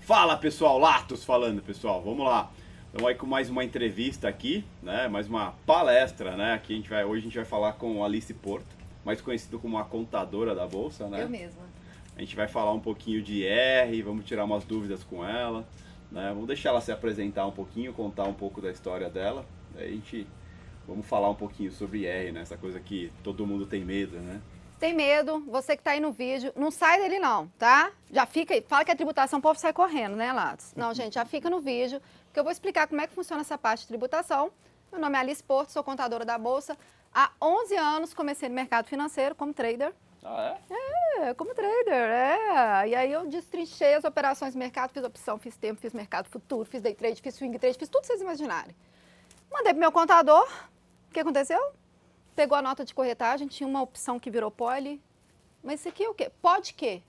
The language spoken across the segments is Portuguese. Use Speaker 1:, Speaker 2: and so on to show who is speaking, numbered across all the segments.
Speaker 1: Fala pessoal, Latos falando pessoal, vamos lá. Estamos aí com mais uma entrevista aqui, né? Mais uma palestra, né? Aqui hoje a gente vai falar com Alice Porto, mais conhecida como a contadora da Bolsa, né?
Speaker 2: Eu mesma.
Speaker 1: A gente vai falar um pouquinho de IR, vamos tirar umas dúvidas com ela, né? Vamos deixar ela se apresentar um pouquinho, contar um pouco da história dela. Aí vamos falar um pouquinho sobre IR, né? Essa coisa que todo mundo tem medo, né?
Speaker 2: Tem medo, você que tá aí no vídeo, não sai dele não, tá? Já fica aí, fala que é tributação, o povo sai correndo, né, Latos? Não, gente, já fica no vídeo, porque eu vou explicar como é que funciona essa parte de tributação. Meu nome é Alice Porto, sou contadora da Bolsa. Há 11 anos comecei no mercado financeiro como trader.
Speaker 1: Ah,
Speaker 2: Como trader. E aí eu destrinchei as operações do mercado, fiz opção, fiz tempo, fiz mercado futuro, fiz day trade, fiz swing trade, fiz tudo que vocês imaginarem. Mandei pro meu contador, o que aconteceu? Pegou a nota de corretagem, tinha uma opção que virou poli. Mas isso aqui é o quê? Pode quê?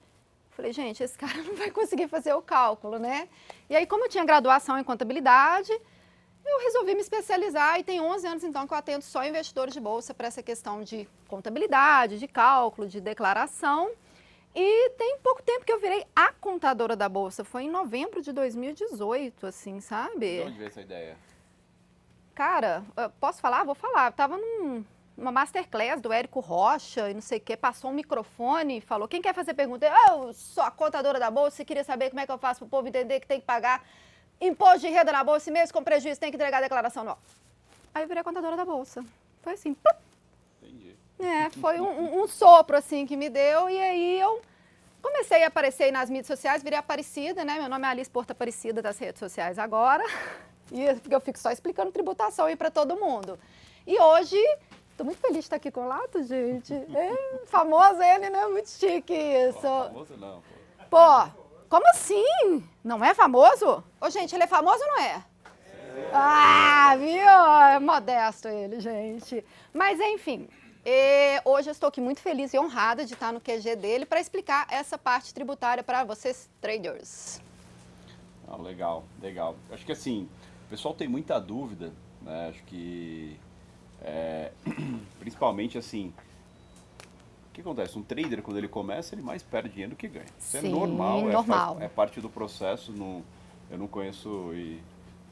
Speaker 2: Falei, gente, esse cara não vai conseguir fazer o cálculo, né? E aí, como eu tinha graduação em contabilidade, eu resolvi me especializar e tem 11 anos, então, que eu atendo só investidores de bolsa para essa questão de contabilidade, de cálculo, de declaração. E tem pouco tempo que eu virei a contadora da Bolsa. Foi em novembro de 2018, assim, sabe?
Speaker 1: de onde veio essa ideia?
Speaker 2: Cara, posso falar? Vou falar. Eu tava numa masterclass do Érico Rocha e não sei o que, passou um microfone e falou, quem quer fazer pergunta? Eu sou a contadora da Bolsa e queria saber como é que eu faço para o povo entender que tem que pagar imposto de renda na Bolsa e mesmo com prejuízo tem que entregar a declaração anual. Aí eu virei contadora da Bolsa. Foi assim, plup.
Speaker 1: Entendi.
Speaker 2: Foi um sopro assim que me deu e aí eu comecei a aparecer aí nas mídias sociais, virei Aparecida, né? Meu nome é Alice Porto Aparecida das redes sociais agora. E porque eu fico só explicando tributação aí para todo mundo. E hoje, estou muito feliz de estar aqui com o Lato, gente. É famoso ele, né? Muito chique isso.
Speaker 1: Famoso não, pô.
Speaker 2: Pô, como assim? Não é famoso? Ô, gente, ele é famoso ou não é? Ah, viu? É modesto ele, gente. Mas, enfim, hoje eu estou aqui muito feliz e honrada de estar no QG dele para explicar essa parte tributária para vocês, traders.
Speaker 1: Ah, legal, legal. Acho que assim, o pessoal tem muita dúvida, né? Acho que principalmente assim, o que acontece? Um trader, quando ele começa, ele mais perde dinheiro do que ganha. Isso
Speaker 2: Sim,
Speaker 1: é normal,
Speaker 2: normal.
Speaker 1: É parte do processo. Eu não conheço,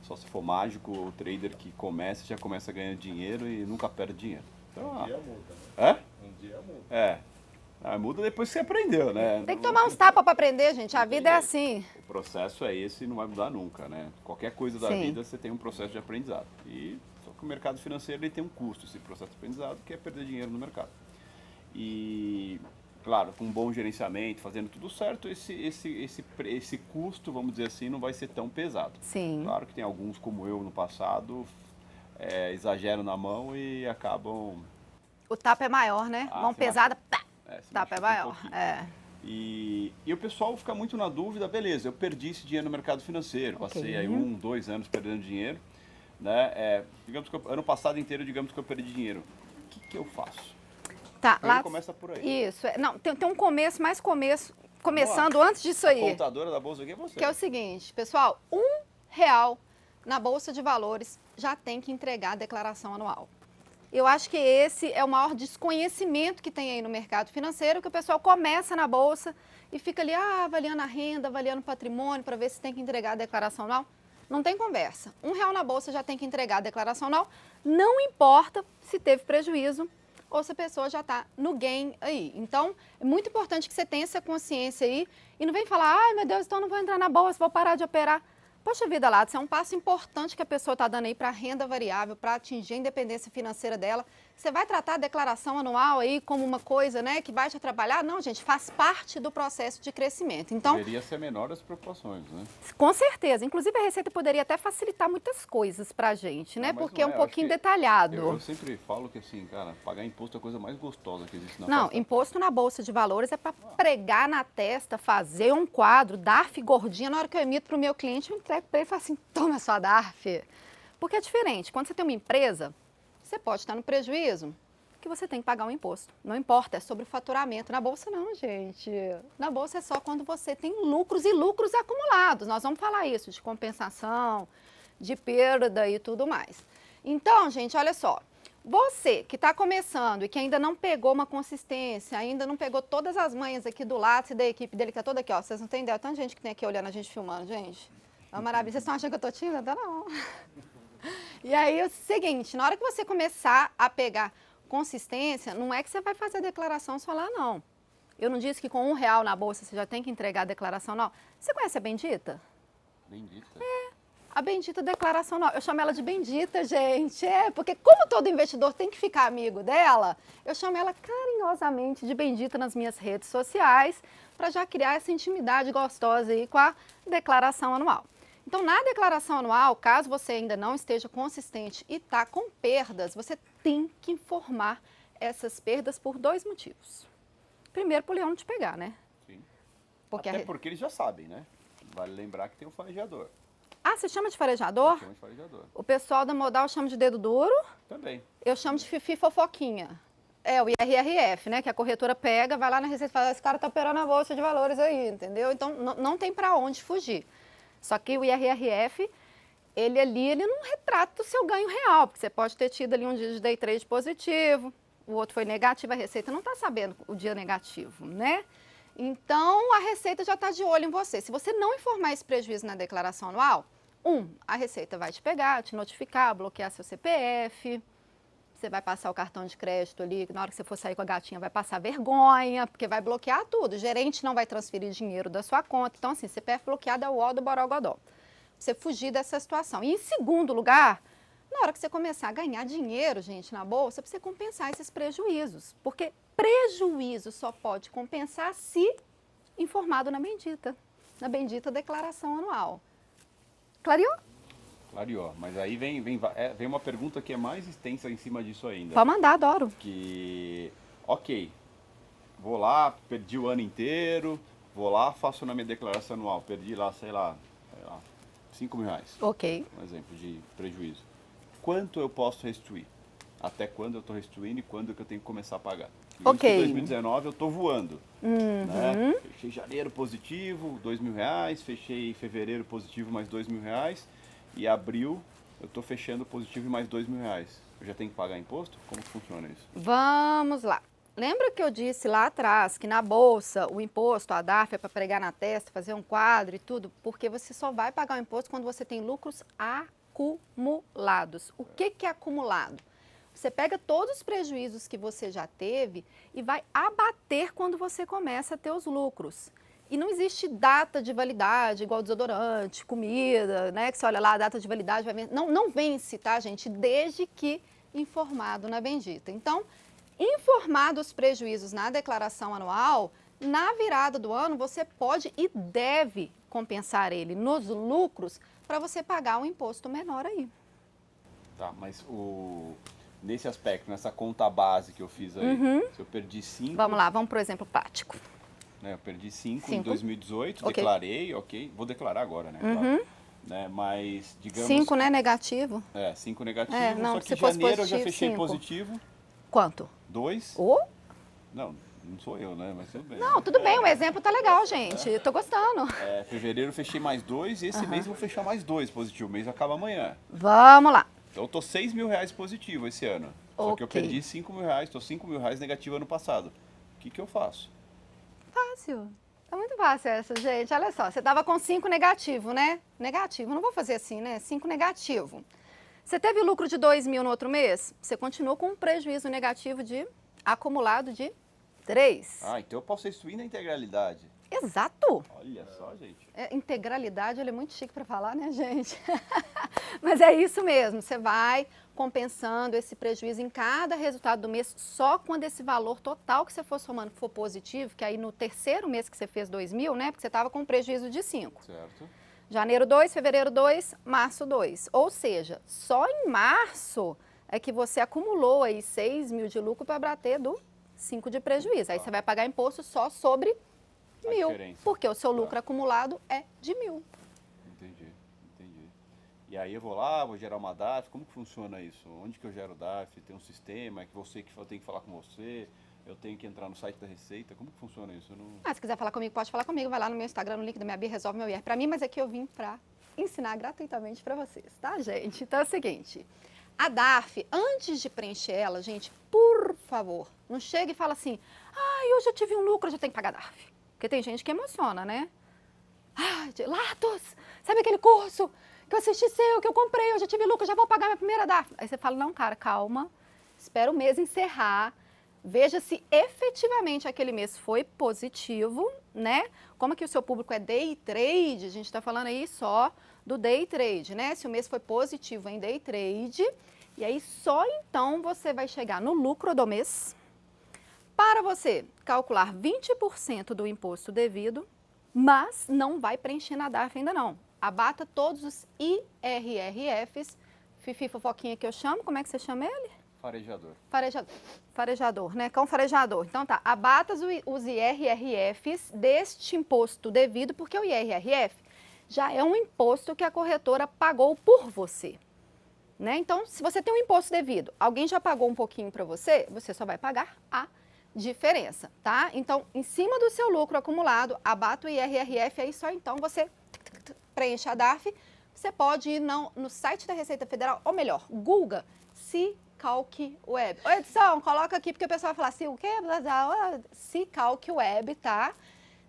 Speaker 1: só se for mágico, o trader que começa, já começa ganhando dinheiro e nunca perde dinheiro. Então,
Speaker 3: Um dia muda, né?
Speaker 1: é?
Speaker 3: Um dia muda.
Speaker 1: É. Muda depois que você aprendeu, né?
Speaker 2: Tem que tomar uns tapas para aprender, gente. A vida é assim.
Speaker 1: O processo é esse e não vai mudar nunca, né? Qualquer coisa da
Speaker 2: Sim.
Speaker 1: vida você tem um processo de aprendizado. Só que o mercado financeiro ele tem um custo, esse processo de aprendizado, que é perder dinheiro no mercado. E, claro, com um bom gerenciamento, fazendo tudo certo, esse custo, vamos dizer assim, não vai ser tão pesado.
Speaker 2: Sim.
Speaker 1: Claro que tem alguns, como eu no passado, exageram na mão e acabam...
Speaker 2: O tapa é maior, né? Mão
Speaker 1: se
Speaker 2: pesada, pá.
Speaker 1: se
Speaker 2: Tapa é
Speaker 1: machuca um
Speaker 2: maior.
Speaker 1: pouquinho. E o pessoal fica muito na dúvida, beleza, eu perdi esse dinheiro no mercado financeiro, passei aí 1, 2 anos perdendo dinheiro, né? Digamos que ano passado inteiro, digamos que eu perdi dinheiro. O que eu faço?
Speaker 2: Tá,
Speaker 1: Lá começa por aí.
Speaker 2: Isso. Não, tem um começo, começando antes disso aí.
Speaker 1: A contadora da Bolsa aqui é você.
Speaker 2: Que é o seguinte, pessoal, R$1 na Bolsa de Valores já tem que entregar a declaração anual. Eu acho que esse é o maior desconhecimento que tem aí no mercado financeiro, que o pessoal começa na Bolsa e fica ali, avaliando a renda, avaliando o patrimônio, para ver se tem que entregar a declaração anual. Não tem conversa. R$1 na Bolsa já tem que entregar a declaração anual, não importa se teve prejuízo ou se a pessoa já está no gain aí. Então, é muito importante que você tenha essa consciência aí e não vem falar, ai meu Deus, então não vou entrar na Bolsa, vou parar de operar. Poxa vida, Lato, isso é um passo importante que a pessoa está dando aí para a renda variável, para atingir a independência financeira dela. Você vai tratar a declaração anual aí como uma coisa, né, que vai te atrapalhar? Não, gente, faz parte do processo de crescimento. Então,
Speaker 1: Deveria ser menor as preocupações, né?
Speaker 2: com certeza. Inclusive, a Receita poderia até facilitar muitas coisas para a gente, né,
Speaker 1: Não, mas
Speaker 2: porque é
Speaker 1: não
Speaker 2: um
Speaker 1: eu
Speaker 2: pouquinho
Speaker 1: acho que
Speaker 2: detalhado.
Speaker 1: Eu sempre falo que assim, cara, pagar imposto é a coisa mais gostosa que existe na
Speaker 2: Não,
Speaker 1: face da
Speaker 2: imposto na Bolsa de Valores é para pregar na testa, fazer um quadro, DARF gordinha. Na hora que eu emito para o meu cliente, eu entrego para ele e falo assim, toma sua DARF. Porque é diferente. Quando você tem uma empresa, você pode estar no prejuízo, que você tem que pagar um imposto. Não importa, é sobre o faturamento. Na Bolsa não, gente. Na Bolsa é só quando você tem lucros e lucros acumulados. Nós vamos falar isso, de compensação, de perda e tudo mais. Então, gente, olha só. Você que está começando e que ainda não pegou uma consistência, ainda não pegou todas as manhas aqui do lado da equipe dele, que tá toda aqui, ó. Vocês não têm ideia, tanta gente que tem aqui olhando a gente filmando, gente. É uma maravilha. Vocês estão achando que eu tô tímida? Não. E aí, é o seguinte, na hora que você começar a pegar consistência, não é que você vai fazer a declaração só lá, não. Eu não disse que com R$1 na bolsa você já tem que entregar a declaração, não. Você conhece a Bendita?
Speaker 1: Bendita.
Speaker 2: A Bendita declaração, não. Eu chamo ela de Bendita, gente. Porque como todo investidor tem que ficar amigo dela, eu chamo ela carinhosamente de Bendita nas minhas redes sociais, para já criar essa intimidade gostosa aí com a declaração anual. Então, na declaração anual, caso você ainda não esteja consistente e está com perdas, você tem que informar essas perdas por 2 motivos. Primeiro, para o leão não te pegar, né?
Speaker 1: Sim.
Speaker 2: Porque
Speaker 1: Até porque eles já sabem, né? Vale lembrar que tem o farejador.
Speaker 2: Ah, você chama de farejador?
Speaker 1: Chama de farejador.
Speaker 2: O pessoal da Modal chama de dedo duro.
Speaker 1: Também.
Speaker 2: Eu chamo de fifi fofoquinha. É o IRRF, né? Que a corretora pega, vai lá na Receita e fala, esse cara tá operando a bolsa de valores aí, entendeu? Então, não tem para onde fugir. Só que o IRRF, ele não retrata o seu ganho real, porque você pode ter tido ali um dia de day trade positivo, o outro foi negativo, a Receita não está sabendo o dia negativo, né? Então, a Receita já está de olho em você. Se você não informar esse prejuízo na declaração anual, a Receita vai te pegar, te notificar, bloquear seu CPF, você vai passar o cartão de crédito ali, na hora que você for sair com a gatinha vai passar vergonha, porque vai bloquear tudo. O gerente não vai transferir dinheiro da sua conta. Então, assim, CPF bloqueado é o ó do borogodó. Você fugir dessa situação. E em segundo lugar, na hora que você começar a ganhar dinheiro, gente, na bolsa, para você compensar esses prejuízos. Porque prejuízo só pode compensar se informado na bendita declaração anual. Clareou?
Speaker 1: Clareou. Mas aí vem uma pergunta que é mais extensa em cima disso ainda.
Speaker 2: Pode mandar, adoro.
Speaker 1: Que, ok, vou lá, perdi o ano inteiro, vou lá, faço na minha declaração anual, perdi lá, sei lá, R$5.000.
Speaker 2: Ok.
Speaker 1: Um exemplo de prejuízo. Quanto eu posso restituir? Até quando eu estou restituindo e quando que eu tenho que começar a pagar?
Speaker 2: Ok.
Speaker 1: Em 2019 eu estou voando. Né? Fechei janeiro positivo, R$2.000. Fechei fevereiro positivo, mais R$2.000. E abril eu estou fechando positivo e mais R$2.000. Eu já tenho que pagar imposto? Como que funciona isso?
Speaker 2: Vamos lá. Lembra que eu disse lá atrás que na bolsa o imposto, a DARF é para pregar na testa, fazer um quadro e tudo? Porque você só vai pagar o imposto quando você tem lucros acumulados. O que é acumulado? Você pega todos os prejuízos que você já teve e vai abater quando você começa a ter os lucros. E não existe data de validade, igual desodorante, comida, né? Que você olha lá, a data de validade vai vencer. Não vence, tá, gente? Desde que informado na bendita. Então, informado os prejuízos na declaração anual, na virada do ano, você pode e deve compensar ele nos lucros para você pagar um imposto menor aí.
Speaker 1: Tá, mas nesse aspecto, nessa conta base que eu fiz aí, se eu perdi 5...
Speaker 2: Vamos lá, vamos para o exemplo prático.
Speaker 1: Né, eu perdi 5 em 2018, okay. Declarei, ok, vou declarar agora, né? Claro, né, mas, digamos...
Speaker 2: 5, né, negativo?
Speaker 1: 5 negativo,
Speaker 2: não,
Speaker 1: só que
Speaker 2: se
Speaker 1: em janeiro
Speaker 2: positivo,
Speaker 1: eu já fechei
Speaker 2: 5.
Speaker 1: Positivo.
Speaker 2: Quanto?
Speaker 1: 2. Não sou eu, né, mas tudo bem.
Speaker 2: Não, tudo bem, o exemplo tá legal, gente, tô gostando.
Speaker 1: Fevereiro eu fechei mais 2 e esse mês eu vou fechar mais 2 positivo, o mês acaba amanhã.
Speaker 2: Vamos lá.
Speaker 1: Então eu tô R$6.000 positivo esse ano, só que eu perdi R$5.000, tô R$5.000 negativo ano passado. O que eu faço?
Speaker 2: Fácil. Tá muito fácil essa, gente. Olha só, você tava com 5 negativo, né? Negativo, não vou fazer assim, né? 5 negativo. Você teve lucro de 2.000 no outro mês? Você continuou com um prejuízo negativo acumulado de 3.
Speaker 1: Então eu posso restituir na integralidade.
Speaker 2: Exato.
Speaker 1: Olha só, gente.
Speaker 2: Integralidade, ele é muito chique para falar, né, gente? Mas é isso mesmo, você vai compensando esse prejuízo em cada resultado do mês, só quando esse valor total que você for somando for positivo, que aí no terceiro mês que você fez 2.000, né, porque você estava com um prejuízo de 5.
Speaker 1: Certo.
Speaker 2: Janeiro 2, fevereiro 2, março 2. Ou seja, só em março é que você acumulou aí 6.000 de lucro para bater do 5 de prejuízo. Aí você vai pagar imposto só sobre 1.000, porque o seu lucro acumulado é de 1.000.
Speaker 1: Entendi. E aí eu vou lá, vou gerar uma DARF, como que funciona isso? Onde que eu gero DARF? Tem um sistema, que eu tenho que falar com você, eu tenho que entrar no site da Receita, como que funciona isso?
Speaker 2: Se quiser falar comigo, pode falar comigo, vai lá no meu Instagram, no link da minha Bia, resolve meu IR para mim, mas aqui eu vim para ensinar gratuitamente para vocês, tá, gente? Então é o seguinte, A DARF, antes de preencher ela, gente, por favor, não chega e fala assim, ai, hoje eu tive um lucro, eu já tenho que pagar a DARF. Porque tem gente que emociona, né? Ai, Latos, sabe aquele curso que eu assisti seu, que eu comprei, eu já tive lucro, já vou pagar minha primeira DARF. Aí você fala, não, cara, calma, espera o mês encerrar, veja se efetivamente aquele mês foi positivo, né? Como que o seu público é day trade, a gente está falando aí só do day trade, né? Se o mês foi positivo em day trade, e aí só então você vai chegar no lucro do mês para você calcular 20% do imposto devido, mas não vai preencher na DARF ainda não. Abata todos os IRRFs, Fifi Fofoquinha que eu chamo, como é que você chama ele?
Speaker 1: Farejador.
Speaker 2: Farejador, né? Cão farejador. Então tá, abata os IRRFs deste imposto devido, porque o IRRF já é um imposto que a corretora pagou por você. Né? Então, se você tem um imposto devido, alguém já pagou um pouquinho para você, você só vai pagar a diferença, tá? Então, em cima do seu lucro acumulado, abata o IRRF, aí só então você preenche a DARF. Você pode ir no site da Receita Federal, ou melhor, Google, Cicalc Web. Ô, Edson, coloca aqui, porque o pessoal vai falar assim, o quê? Cicalc Web, tá?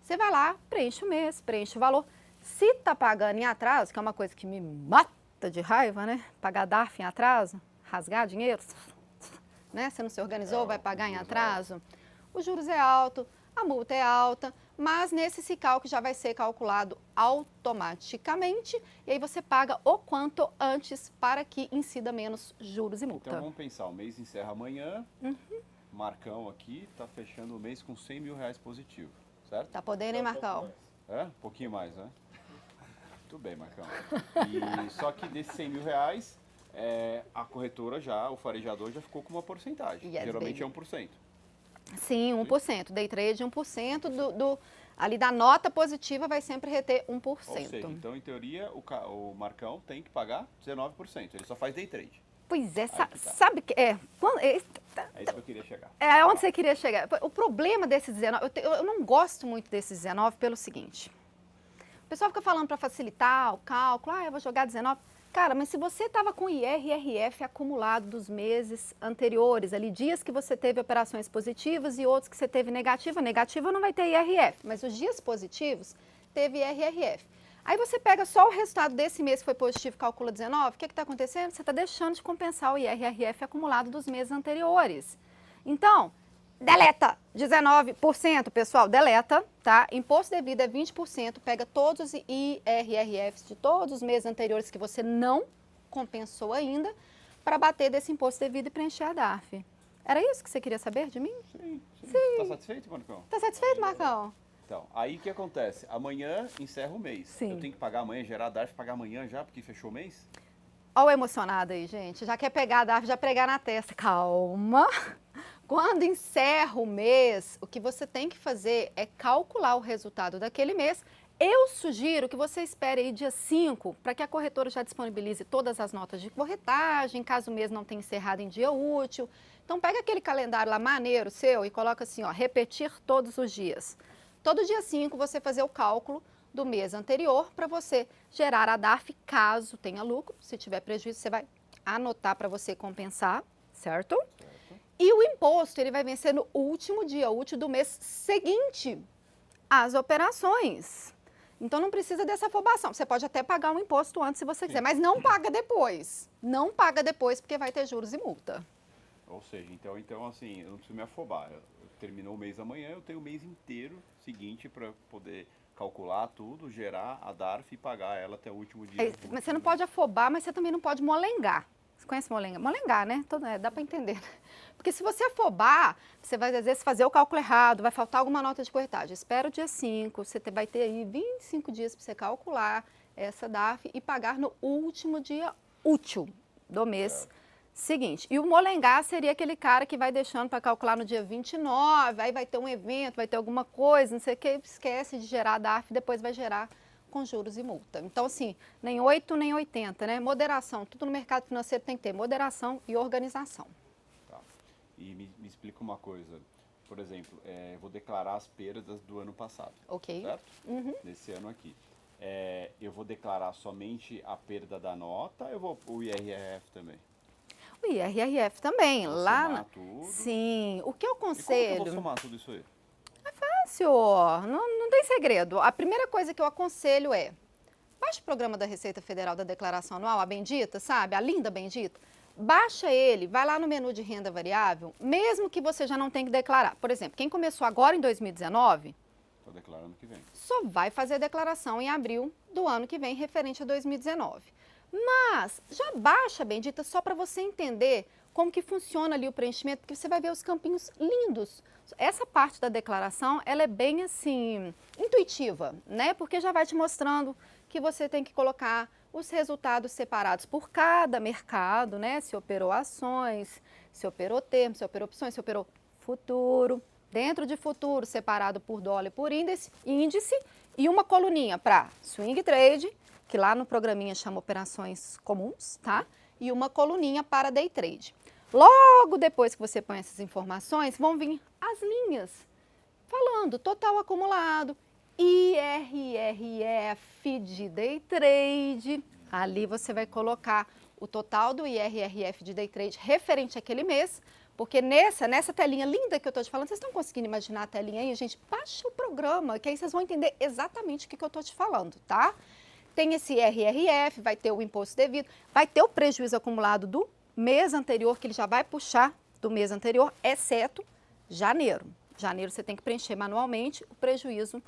Speaker 2: Você vai lá, preenche o mês, preenche o valor. Se tá pagando em atraso, que é uma coisa que me mata de raiva, né? Pagar DARF em atraso, rasgar dinheiro, né? Você não se organizou, vai pagar em atraso. Os juros é alto, a multa é alta, mas nesse Cicalc já vai ser calculado automaticamente e aí você paga o quanto antes para que incida menos juros e multa.
Speaker 1: Então vamos pensar, o mês encerra amanhã, Marcão aqui está fechando o mês com 100 mil reais positivo, certo?
Speaker 2: Tá podendo, hein, Marcão?
Speaker 1: É? Um pouquinho mais, né? Muito bem, Marcão. E só que desses 100 mil reais, a corretora já, o farejador já ficou com uma porcentagem.
Speaker 2: Yes,
Speaker 1: geralmente
Speaker 2: baby.
Speaker 1: é 1%.
Speaker 2: Sim, 1%. Day trade 1%. Ali da nota positiva vai sempre reter 1%.
Speaker 1: Ou seja, então em teoria o Marcão tem que pagar 19%. Ele só faz day trade.
Speaker 2: Pois é,
Speaker 1: Aí que tá.
Speaker 2: sabe que
Speaker 1: É isso que eu queria chegar.
Speaker 2: É onde você queria chegar. O problema desses 19, eu não gosto muito desses 19 pelo seguinte. O pessoal fica falando para facilitar o cálculo, eu vou jogar 19. Cara, mas se você estava com IRRF acumulado dos meses anteriores, ali dias que você teve operações positivas e outros que você teve negativa não vai ter IRF, mas os dias positivos teve IRRF. Aí você pega só o resultado desse mês que foi positivo e calcula 19, o que está acontecendo? Você está deixando de compensar o IRRF acumulado dos meses anteriores. Então, deleta 19%, pessoal, deleta, tá? Imposto devido é 20%, pega todos os IRRFs de todos os meses anteriores que você não compensou ainda para bater desse imposto devido e preencher a DARF. Era isso que você queria saber de mim?
Speaker 1: Sim. Tá satisfeito, Marcão?
Speaker 2: Tá satisfeito, Marcão?
Speaker 1: Então, aí o que acontece? Amanhã encerra o mês.
Speaker 2: Sim.
Speaker 1: Eu tenho que pagar amanhã, gerar a DARF, pagar amanhã já, porque fechou o mês?
Speaker 2: Olha o emocionado aí, gente. Já quer pegar a DARF, já pregar na testa. Calma. Quando encerra o mês, o que você tem que fazer é calcular o resultado daquele mês. Eu sugiro que você espere aí dia 5 para que a corretora já disponibilize todas as notas de corretagem, caso o mês não tenha encerrado em dia útil. Então pega aquele calendário lá maneiro seu e coloca assim, ó, repetir todos os dias. Todo dia 5 você fazer o cálculo do mês anterior para você gerar a DARF caso tenha lucro. Se tiver prejuízo, você vai anotar para você compensar, certo? E o imposto, ele vai vencer no último dia útil do mês seguinte às operações. Então, não precisa dessa afobação. Você pode até pagar um imposto antes, se você quiser, mas não paga depois. Não paga depois, porque vai ter juros e multa.
Speaker 1: Ou seja, então assim, eu não preciso me afobar. Terminou o mês amanhã, eu tenho o mês inteiro seguinte para poder calcular tudo, gerar a DARF e pagar ela até o último dia.
Speaker 2: Mas você não pode afobar, mas você também não pode molengar. Você conhece molengar? Molengar, né? Dá para entender. Porque se você afobar, você vai, às vezes, fazer o cálculo errado, vai faltar alguma nota de corretagem. Espera o dia 5, você vai ter aí 25 dias para você calcular essa DARF e pagar no último dia útil do mês seguinte. E o molengar seria aquele cara que vai deixando para calcular no dia 29, aí vai ter um evento, vai ter alguma coisa, não sei o que, esquece de gerar a DARF e depois vai gerar com juros e multa. Então, assim, nem 8 nem 80, né? Moderação, tudo no mercado financeiro tem que ter moderação e organização.
Speaker 1: Tá. E me explica uma coisa, por exemplo, eu vou declarar as perdas do ano passado, certo? Desse ano aqui. Eu vou declarar somente a perda da nota ou o IRRF também?
Speaker 2: o IRRF também.
Speaker 1: Vou
Speaker 2: Lá,
Speaker 1: somar tudo.
Speaker 2: sim. O que eu
Speaker 1: E como que eu
Speaker 2: aconselho...
Speaker 1: vou somar tudo isso aí?
Speaker 2: Senhor, não tem segredo. A primeira coisa que eu aconselho é, baixa o programa da Receita Federal da Declaração Anual, a bendita, sabe? A linda bendita. Baixa ele, vai lá no menu de renda variável, mesmo que você já não tenha que declarar. Por exemplo, quem começou agora em 2019,
Speaker 1: Estou declarando que vem.
Speaker 2: só vai fazer a declaração em abril do ano que vem, referente a 2019. Mas já baixa, bendita, só para você entender como que funciona ali o preenchimento, porque você vai ver os campinhos lindos. Essa parte da declaração, ela é bem assim, intuitiva, né? Porque já vai te mostrando que você tem que colocar os resultados separados por cada mercado, né? Se operou ações, se operou termos, se operou opções, se operou futuro. Dentro de futuro, separado por dólar e por índice e uma coluninha para swing trade, que lá no programinha chama operações comuns, tá? E uma coluninha para day trade. Logo depois que você põe essas informações, vão vir as linhas falando total acumulado, IRRF de day trade. Ali você vai colocar o total do IRRF de day trade referente àquele mês, porque nessa telinha linda que eu estou te falando, vocês estão conseguindo imaginar a telinha aí? Gente, baixa o programa, que aí vocês vão entender exatamente o que eu estou te falando, tá? Tem esse IRRF, vai ter o imposto devido, vai ter o prejuízo acumulado do mês anterior, que ele já vai puxar do mês anterior, exceto janeiro. Janeiro você tem que preencher manualmente o prejuízo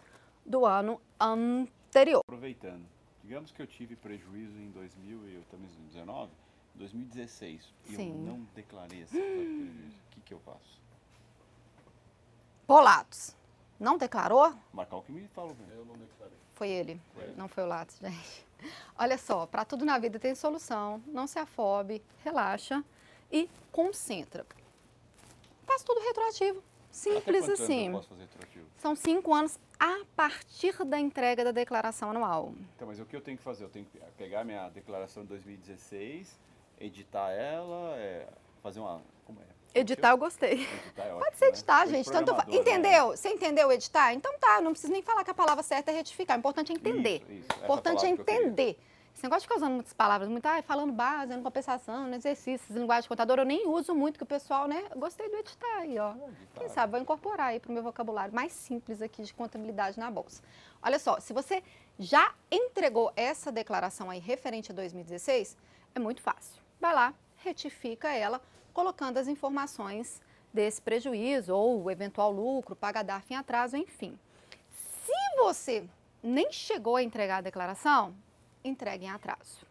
Speaker 2: do ano anterior.
Speaker 1: Aproveitando, digamos que eu tive prejuízo em 2019, 2016, e eu não declarei esse prejuízo. O que eu faço?
Speaker 2: Polatos, não declarou?
Speaker 1: Marcar o que me falou. Eu não declarei.
Speaker 2: Foi ele, não foi o Lattes, gente. Olha só, para tudo na vida tem solução, não se afobe, relaxa e concentra. Faz tudo retroativo, simples
Speaker 1: Até quantos
Speaker 2: assim.
Speaker 1: anos eu posso fazer retroativo?
Speaker 2: São 5 anos a partir da entrega da declaração anual.
Speaker 1: Então, mas o que eu tenho que fazer? Eu tenho que pegar minha declaração de 2016, editar ela, fazer uma... Como é?
Speaker 2: Editar eu gostei.
Speaker 1: Editar é ótimo,
Speaker 2: Pode ser editar,
Speaker 1: né?
Speaker 2: gente.
Speaker 1: Entendeu?
Speaker 2: Você entendeu editar? Então tá, não precisa nem falar que a palavra certa é retificar. O importante é entender.
Speaker 1: Isso.
Speaker 2: O importante é entender. Esse negócio de ficar usando muitas palavras, falando base, fazendo compensação, exercícios, linguagem de contador, eu nem uso muito, que o pessoal, né? Eu gostei do editar aí, ó. Quem sabe, vou incorporar aí para o meu vocabulário mais simples aqui de contabilidade na bolsa. Olha só, se você já entregou essa declaração aí referente a 2016, é muito fácil. Vai lá, retifica ela, colocando as informações desse prejuízo ou o eventual lucro, paga DARF em atraso, enfim. Se você nem chegou a entregar a declaração, entregue em atraso.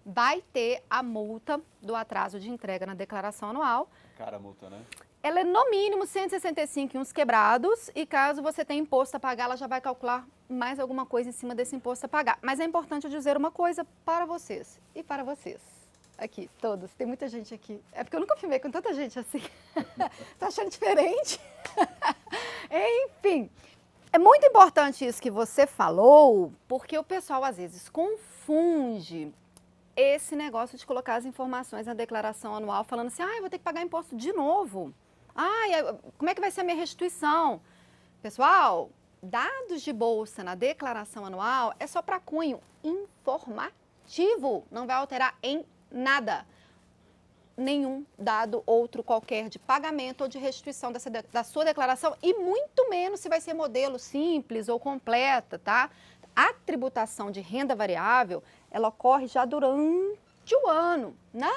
Speaker 2: Vai ter a multa do atraso de entrega na declaração anual.
Speaker 1: Cara, a multa, né?
Speaker 2: Ela é no mínimo 165 e uns quebrados, e caso você tenha imposto a pagar, ela já vai calcular mais alguma coisa em cima desse imposto a pagar. Mas é importante eu dizer uma coisa para vocês e para vocês. Aqui, todos. Tem muita gente aqui. É porque eu nunca filmei com tanta gente assim. Tá achando diferente? Enfim, é muito importante isso que você falou, porque o pessoal às vezes confunde esse negócio de colocar as informações na declaração anual, falando assim, eu vou ter que pagar imposto de novo. Como é que vai ser a minha restituição? Pessoal, dados de bolsa na declaração anual é só para cunho informativo, não vai alterar em nada. Nenhum dado outro qualquer de pagamento ou de restituição da sua declaração e muito menos se vai ser modelo simples ou completa, tá? A tributação de renda variável, ela ocorre já durante o ano. Na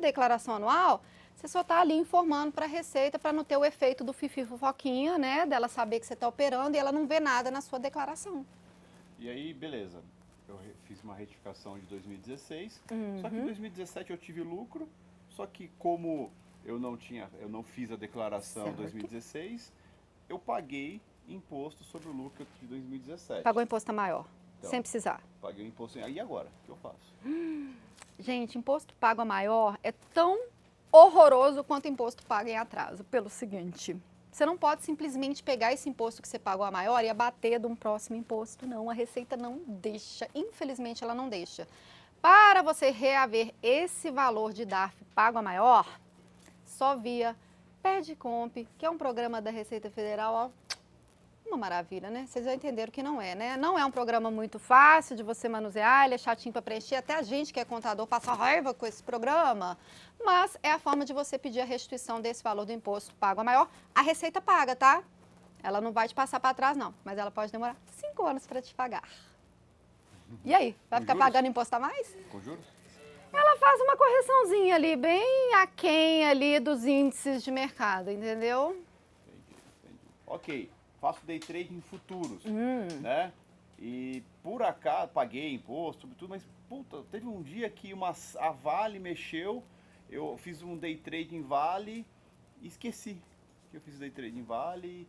Speaker 2: declaração anual, você só está ali informando para a Receita para não ter o efeito do fifi-fofoquinha, né? Dela saber que você está operando e ela não vê nada na sua declaração.
Speaker 1: E aí, beleza. Eu fiz uma retificação de 2016, só que em 2017 eu tive lucro, só que como eu não fiz a declaração em 2016, eu paguei imposto sobre o lucro de 2017.
Speaker 2: Pagou imposto maior,
Speaker 1: então,
Speaker 2: sem precisar.
Speaker 1: Paguei o imposto. E agora? O que eu faço?
Speaker 2: Gente, imposto pago a maior é tão horroroso quanto imposto pago em atraso, pelo seguinte... Você não pode simplesmente pegar esse imposto que você pagou a maior e abater de um próximo imposto, não. A Receita não deixa, infelizmente ela não deixa. Para você reaver esse valor de DARF pago a maior, só via PERDComp, que é um programa da Receita Federal, ó, Uma maravilha, né? Vocês já entenderam que não é, né? Não é um programa muito fácil de você manusear, ele é chatinho para preencher, até a gente que é contador passa raiva com esse programa, mas é a forma de você pedir a restituição desse valor do imposto pago a maior. A Receita paga, tá? Ela não vai te passar para trás, não, mas ela pode demorar 5 anos para te pagar. E aí, vai ficar pagando imposto a mais?
Speaker 1: Com juros?
Speaker 2: Ela faz uma correçãozinha ali, bem aquém ali dos índices de mercado, entendeu?
Speaker 1: Entendi. Ok, faço day trade em futuros, né? E por acaso paguei imposto, tudo, mas puta, teve um dia que a Vale mexeu, eu fiz um day trade em Vale e esqueci que eu fiz day trade em Vale.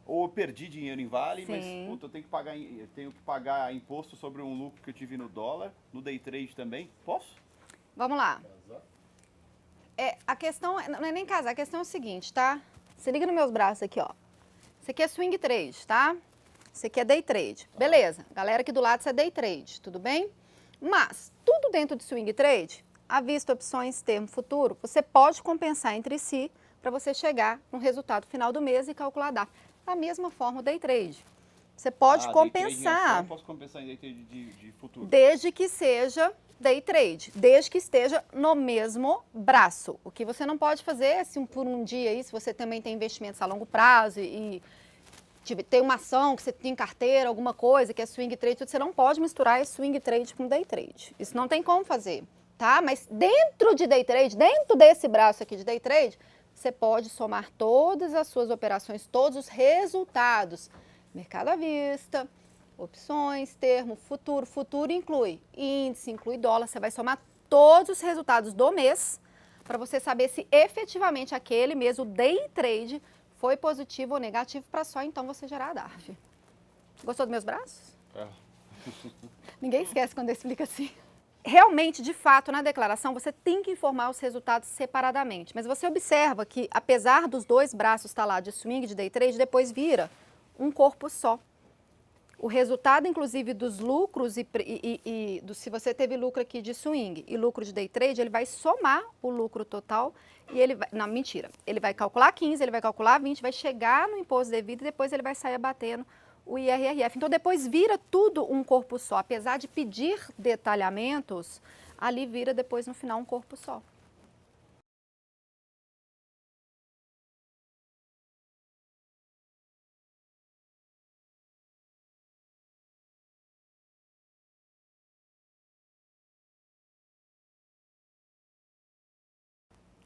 Speaker 1: Ou eu perdi dinheiro em Vale,
Speaker 2: Sim.
Speaker 1: mas puta, eu tenho que pagar imposto sobre um lucro que eu tive no dólar, no day trade também. Posso?
Speaker 2: Vamos lá. A questão não é nem casar, a questão é o seguinte, tá? Você liga nos meus braços aqui, ó. Isso aqui é swing trade, tá? Isso aqui é day trade. Beleza. Galera aqui do lado, isso é day trade, tudo bem? Mas, tudo dentro de swing trade, à vista, opções, termo, futuro, você pode compensar entre si para você chegar no resultado final do mês e calcular a DARF. Da mesma forma o day trade. Você pode compensar.
Speaker 1: Eu posso compensar em day trade de futuro.
Speaker 2: Desde que seja day trade, desde que esteja no mesmo braço. O que você não pode fazer é, se por um dia aí, se você também tem investimentos a longo prazo e tem uma ação que você tem em carteira, alguma coisa que é swing trade, você não pode misturar esse swing trade com day trade. Isso não tem como fazer, tá? Mas dentro de day trade, dentro desse braço aqui de day trade, você pode somar todas as suas operações, todos os resultados. Mercado à vista, opções, termo, futuro. Futuro inclui índice, inclui dólar. Você vai somar todos os resultados do mês para você saber se efetivamente aquele mês, o day trade, foi positivo ou negativo para só então você gerar a DARF. Gostou dos meus braços?
Speaker 1: É.
Speaker 2: Ninguém esquece quando eu explico assim. Realmente, de fato, na declaração, você tem que informar os resultados separadamente. Mas você observa que, apesar dos dois braços estar lá de swing, de day trade, depois vira um corpo só. O resultado, inclusive, dos lucros se você teve lucro aqui de swing e lucro de day trade, ele vai somar o lucro total e ele vai... Não, mentira. Ele vai calcular 15, ele vai calcular 20, vai chegar no imposto devido e depois ele vai sair abatendo o IRRF. Então, depois vira tudo um corpo só. Apesar de pedir detalhamentos, ali vira depois, no final, um corpo só.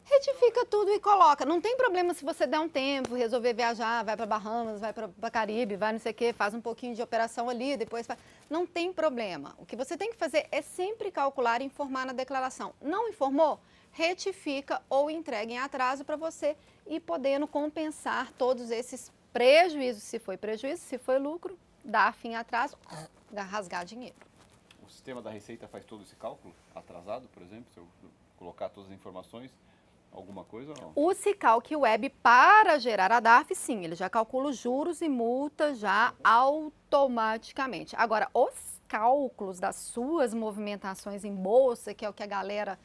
Speaker 2: Retifica tudo e coloca. Não tem problema se você der um tempo, resolver viajar, vai para Bahamas, vai para Caribe, vai não sei o quê, faz um pouquinho de operação ali, depois faz... Não tem problema. O que você tem que fazer é sempre calcular e informar na declaração. Não informou? Retifica ou entrega em atraso para você ir podendo compensar todos esses prejuízos. Se foi prejuízo, se foi lucro, dar fim em atraso, rasgar dinheiro.
Speaker 1: O sistema da Receita faz todo esse cálculo atrasado, por exemplo, se eu colocar todas as informações? Alguma coisa ou não?
Speaker 2: O Sicalc Web, para gerar a DARF, sim, ele já calcula os juros e multas já automaticamente. Agora, os cálculos das suas movimentações em bolsa, que é o que a galera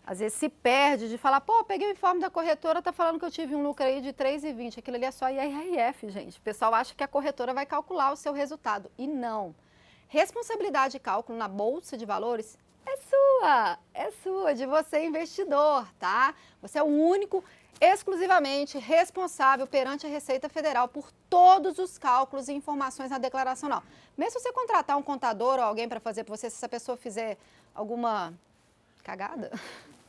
Speaker 2: às vezes se perde de falar, pô, peguei o informe da corretora, tá falando que eu tive um lucro aí de 3,20, aquilo ali é só IRRF, gente. O pessoal acha que a corretora vai calcular o seu resultado, e não. Responsabilidade de cálculo na Bolsa de Valores é sua, de você investidor, tá? Você é o único, exclusivamente responsável perante a Receita Federal por todos os cálculos e informações na declaração anual. Mesmo se você contratar um contador ou alguém para fazer para você, se essa pessoa fizer alguma cagada,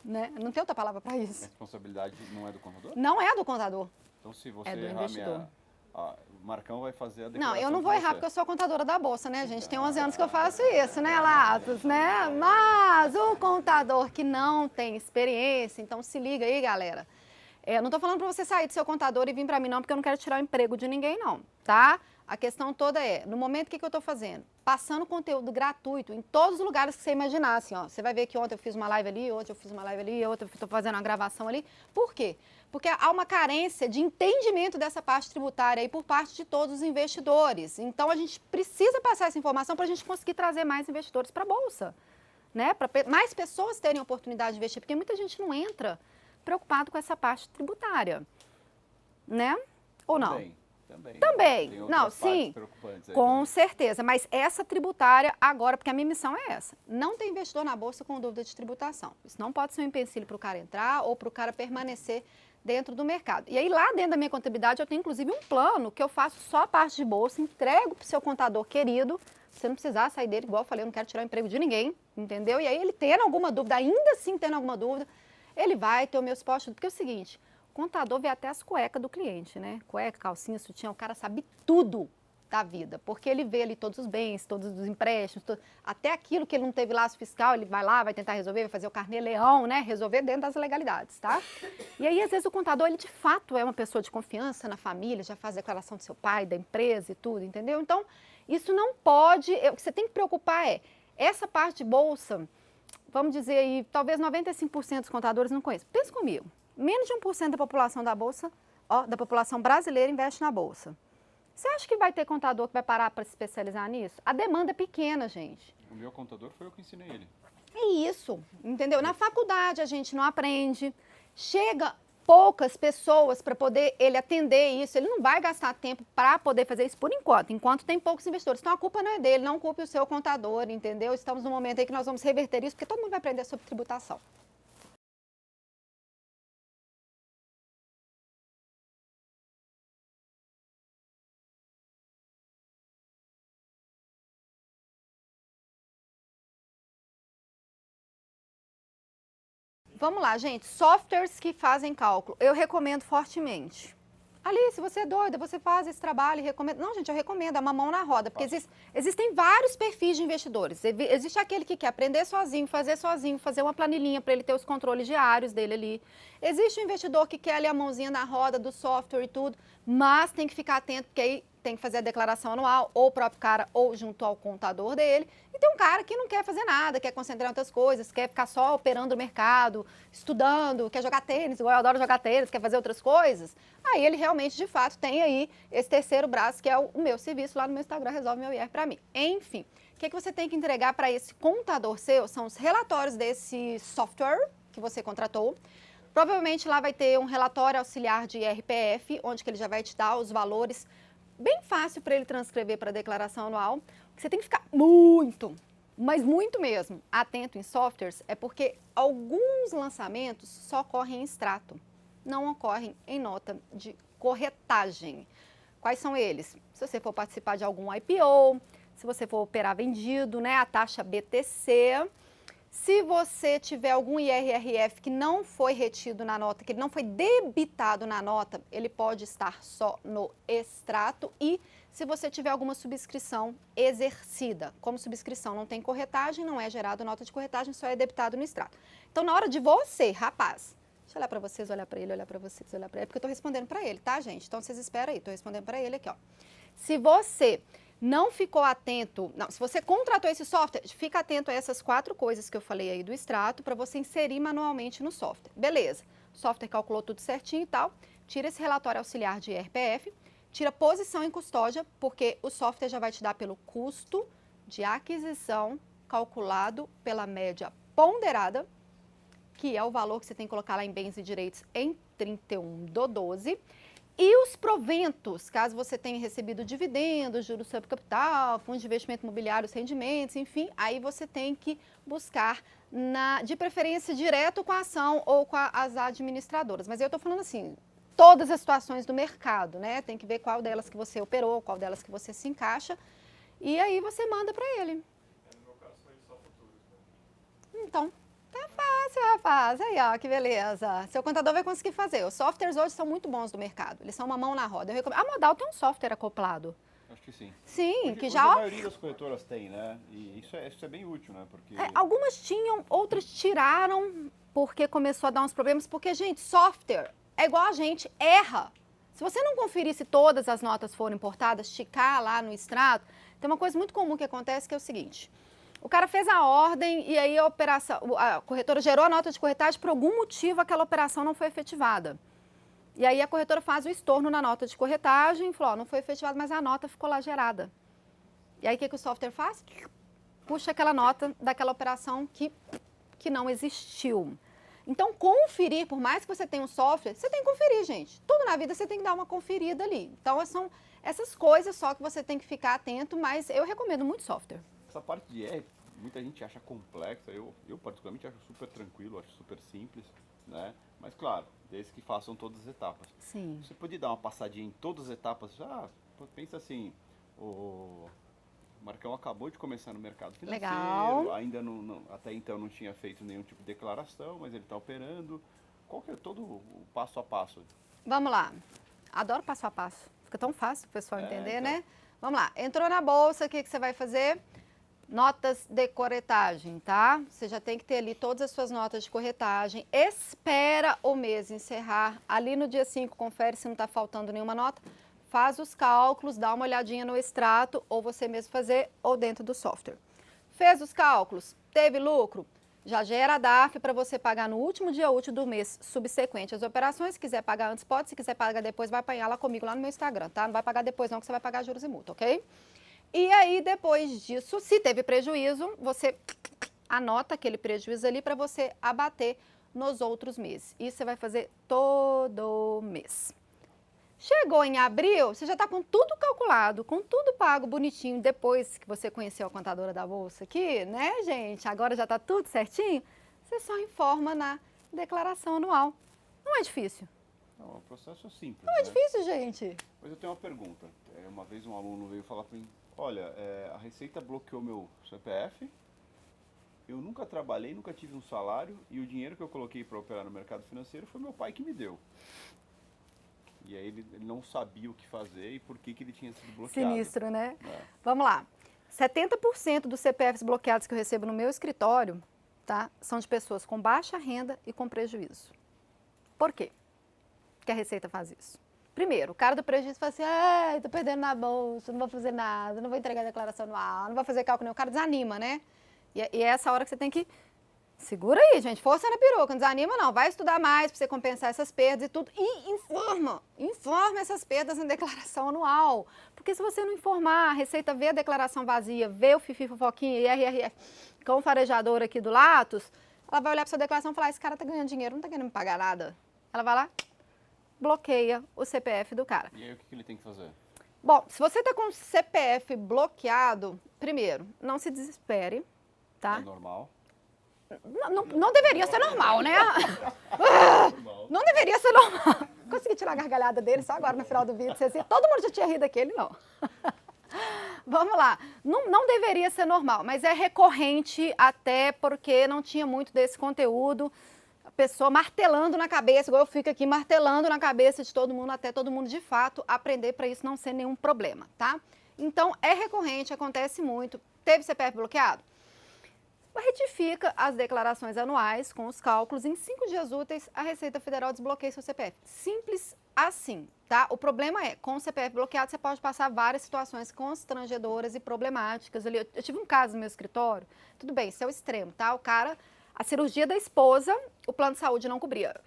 Speaker 2: né? Não tem outra palavra para isso.
Speaker 1: A responsabilidade não é do contador?
Speaker 2: Não é do contador.
Speaker 1: Então se você
Speaker 2: É do
Speaker 1: errar
Speaker 2: investidor.
Speaker 1: o Marcão vai fazer a declaração.
Speaker 2: Não, eu não vou errar porque eu sou contadora da Bolsa, né, gente? Tem 11 anos que eu faço isso, né, Latos, né? Mas o contador que não tem experiência, então se liga aí, galera. Eu não tô falando para você sair do seu contador e vir para mim não, porque eu não quero tirar o emprego de ninguém não, tá? A questão toda é, no momento, o que eu estou fazendo? Passando conteúdo gratuito em todos os lugares que você imaginar, assim, ó. Você vai ver que ontem eu fiz uma live ali, hoje eu fiz uma live ali, outra eu estou fazendo uma gravação ali. Por quê? Porque há uma carência de entendimento dessa parte tributária aí por parte de todos os investidores. Então, a gente precisa passar essa informação para a gente conseguir trazer mais investidores para a Bolsa, né? Para mais pessoas terem oportunidade de investir, porque muita gente não entra preocupado com essa parte tributária, né? Ou não?
Speaker 1: Bem,
Speaker 2: Também.
Speaker 1: Tem
Speaker 2: Não,
Speaker 1: outras
Speaker 2: sim,
Speaker 1: partes preocupantes aí
Speaker 2: com
Speaker 1: também.
Speaker 2: certeza. Mas essa tributária agora, porque a minha missão é essa, não tem investidor na Bolsa com dúvida de tributação. Isso não pode ser um empecilho para o cara entrar ou para o cara permanecer dentro do mercado. E aí lá dentro da minha contabilidade eu tenho inclusive um plano que eu faço só a parte de Bolsa, entrego para o seu contador querido, você não precisar sair dele, igual eu falei, eu não quero tirar o emprego de ninguém, entendeu? E aí ele tendo alguma dúvida, ainda assim tendo alguma dúvida, ele vai ter o meu suporte, porque é o seguinte, o contador vê até as cuecas do cliente, né? Cueca, calcinha, sutiã, o cara sabe tudo da vida, porque ele vê ali todos os bens, todos os empréstimos, até aquilo que ele não teve laço fiscal, ele vai lá, vai tentar resolver, vai fazer o carnê-leão, né? Resolver dentro das legalidades, tá? E aí, às vezes, o contador, ele de fato é uma pessoa de confiança na família, já faz declaração do seu pai, da empresa e tudo, entendeu? Então, isso não pode, o que você tem que preocupar é, essa parte de bolsa, vamos dizer aí, talvez 95% dos contadores não conheçam. Pensa comigo, menos de 1% da população da bolsa, da população brasileira investe na bolsa. Você acha que vai ter contador que vai parar para se especializar nisso? A demanda é pequena, gente.
Speaker 1: O meu contador foi eu que ensinei ele.
Speaker 2: É isso, entendeu? Na faculdade a gente não aprende, chega poucas pessoas para poder ele atender isso, ele não vai gastar tempo para poder fazer isso por enquanto tem poucos investidores. Então a culpa não é dele, não culpe o seu contador, entendeu? Estamos num momento aí que nós vamos reverter isso, porque todo mundo vai aprender sobre tributação. Vamos lá, gente. Softwares que fazem cálculo. Eu recomendo fortemente. Alice, você é doida, você faz esse trabalho e recomenda. Não, gente, eu recomendo, é uma mão na roda, porque existem vários perfis de investidores. Existe aquele que quer aprender sozinho, fazer uma planilhinha para ele ter os controles diários dele ali. Existe o investidor que quer ali a mãozinha na roda do software e tudo, mas tem que ficar atento, porque aí tem que fazer a declaração anual, ou o próprio cara, ou junto ao contador dele. E tem um cara que não quer fazer nada, quer concentrar em outras coisas, quer ficar só operando o mercado, estudando, quer jogar tênis, igual eu adoro jogar tênis, quer fazer outras coisas. Aí ele realmente, de fato, tem aí esse terceiro braço, que é o meu serviço lá no meu Instagram, Resolve Meu IR para mim. Enfim, o que você tem que entregar para esse contador seu são os relatórios desse software que você contratou. Provavelmente lá vai ter um relatório auxiliar de IRPF, onde que ele já vai te dar os valores bem fácil para ele transcrever para a declaração anual. O que você tem que ficar muito, mas muito mesmo, atento em softwares, é porque alguns lançamentos só ocorrem em extrato, não ocorrem em nota de corretagem. Quais são eles? Se você for participar de algum IPO, se você for operar vendido, né, a taxa BTC. Se você tiver algum IRRF que não foi retido na nota, que ele não foi debitado na nota, ele pode estar só no extrato. E se você tiver alguma subscrição exercida, como subscrição não tem corretagem, não é gerado nota de corretagem, só é debitado no extrato. Então, na hora de você, rapaz, deixa eu olhar para vocês, olhar para ele, olhar para vocês, olhar para ele, porque eu estou respondendo para ele, tá, gente? Então, vocês esperam aí, estou respondendo para ele aqui, ó. Se você não ficou atento, não, se você contratou esse software, fica atento a essas 4 coisas que eu falei aí do extrato para você inserir manualmente no software. Beleza, o software calculou tudo certinho e tal, tira esse relatório auxiliar de IRPF, tira posição em custódia, porque o software já vai te dar pelo custo de aquisição calculado pela média ponderada, que é o valor que você tem que colocar lá em bens e direitos em 31/12. E os proventos, caso você tenha recebido dividendos, juros sobre capital, fundos de investimento imobiliário, rendimentos, enfim, aí você tem que buscar, de preferência, direto com a ação ou com as administradoras. Mas eu estou falando assim, todas as situações do mercado, né? Tem que ver qual delas que você operou, qual delas que você se encaixa, e aí você manda para ele.
Speaker 3: No meu caso foi só futuros.
Speaker 2: Então, tá fácil, rapaz. Aí, ó, que beleza. Seu contador vai conseguir fazer. Os softwares hoje são muito bons do mercado. Eles são uma mão na roda. A Modal tem um software acoplado.
Speaker 1: Acho que sim.
Speaker 2: Sim,
Speaker 1: Hoje,
Speaker 2: que
Speaker 1: hoje
Speaker 2: já...
Speaker 1: a maioria das corretoras tem, né? E isso é bem útil, né? Porque...
Speaker 2: algumas tinham, outras tiraram porque começou a dar uns problemas. Porque, gente, software é igual a gente, erra. Se você não conferir se todas as notas foram importadas, ticar lá no extrato, tem uma coisa muito comum que acontece que é o seguinte... O cara fez a ordem e aí a corretora gerou a nota de corretagem, por algum motivo aquela operação não foi efetivada. E aí a corretora faz o estorno na nota de corretagem e falou, ó, não foi efetivada, mas a nota ficou lá gerada. E aí o que o software faz? Puxa aquela nota daquela operação que não existiu. Então, conferir, por mais que você tenha um software, você tem que conferir, gente. Tudo na vida você tem que dar uma conferida ali. Então, são essas coisas só que você tem que ficar atento, mas eu recomendo muito software.
Speaker 1: Essa parte de R, muita gente acha complexa, eu particularmente acho super tranquilo, acho super simples, né? Mas claro, desde que façam todas as etapas.
Speaker 2: Sim.
Speaker 1: Você podia dar uma passadinha em todas as etapas, já pensa assim, o Marcão acabou de começar no mercado financeiro,
Speaker 2: Legal.
Speaker 1: ainda até então não tinha feito nenhum tipo de declaração, mas ele está operando. Qual que é todo o passo a passo?
Speaker 2: Vamos lá. Adoro passo a passo. Fica tão fácil o pessoal entender,
Speaker 1: então.
Speaker 2: né? Vamos lá. Entrou na bolsa, o que você vai fazer? Notas de corretagem, tá? Você já tem que ter ali todas as suas notas de corretagem. Espera o mês encerrar. Ali no dia 5, confere se não está faltando nenhuma nota. Faz os cálculos, dá uma olhadinha no extrato, ou você mesmo fazer, ou dentro do software. Fez os cálculos, teve lucro? Já gera a DARF para você pagar no último dia útil do mês subsequente as operações. Se quiser pagar antes, pode. Se quiser pagar depois, vai apanhar lá comigo, lá no meu Instagram, tá? Não vai pagar depois não, que você vai pagar juros e multa, ok? E aí, depois disso, se teve prejuízo, você anota aquele prejuízo ali para você abater nos outros meses. Isso você vai fazer todo mês. Chegou em abril, você já está com tudo calculado, com tudo pago bonitinho, depois que você conheceu a contadora da bolsa aqui, né, gente? Agora já está tudo certinho. Você só informa na declaração anual. Não é difícil.
Speaker 1: Não, o processo é simples.
Speaker 2: Não é difícil, gente.
Speaker 1: Mas eu tenho uma pergunta. Uma vez um aluno veio falar para mim, olha, a Receita bloqueou meu CPF, eu nunca trabalhei, nunca tive um salário e o dinheiro que eu coloquei para operar no mercado financeiro foi meu pai que me deu. E aí ele não sabia o que fazer e por que ele tinha sido bloqueado.
Speaker 2: Sinistro, né? Vamos lá. 70% dos CPFs bloqueados que eu recebo no meu escritório, tá, são de pessoas com baixa renda e com prejuízo. Por quê que a Receita faz isso? Primeiro, o cara do prejuízo fala assim, ai, tô perdendo na bolsa, não vou fazer nada, não vou entregar a declaração anual, não vou fazer cálculo nenhum. O cara desanima, né? E é essa hora que você tem que... Segura aí, gente, força na peruca, não desanima não, vai estudar mais para você compensar essas perdas e tudo, e informa essas perdas na declaração anual, porque se você não informar, a Receita vê a declaração vazia, vê o Fifi Fofoquinha e RRF com o farejador aqui do Latos, ela vai olhar para sua declaração e falar, esse cara tá ganhando dinheiro, não tá querendo me pagar nada. Ela vai lá, bloqueia o CPF do cara.
Speaker 1: E aí o que ele tem que fazer?
Speaker 2: Bom, se você tá com o CPF bloqueado, primeiro, não se desespere, tá?
Speaker 1: É normal.
Speaker 2: Não deveria ser normal, né? Não deveria ser normal. Consegui tirar a gargalhada dele só agora no final do vídeo. Todo mundo já tinha rido daquele, não. Vamos lá. Não deveria ser normal, mas é recorrente até porque não tinha muito desse conteúdo. A pessoa martelando na cabeça, igual eu fico aqui martelando na cabeça de todo mundo, até todo mundo de fato aprender para isso não ser nenhum problema, tá? Então, é recorrente, acontece muito. Teve CPF bloqueado? Retifica as declarações anuais com os cálculos. Em 5 dias úteis, a Receita Federal desbloqueia seu CPF. Simples assim, tá? O problema é, com o CPF bloqueado, você pode passar várias situações constrangedoras e problemáticas. Ali, eu tive um caso no meu escritório, tudo bem, isso é o extremo, tá? O cara, a cirurgia da esposa, o plano de saúde não cobria.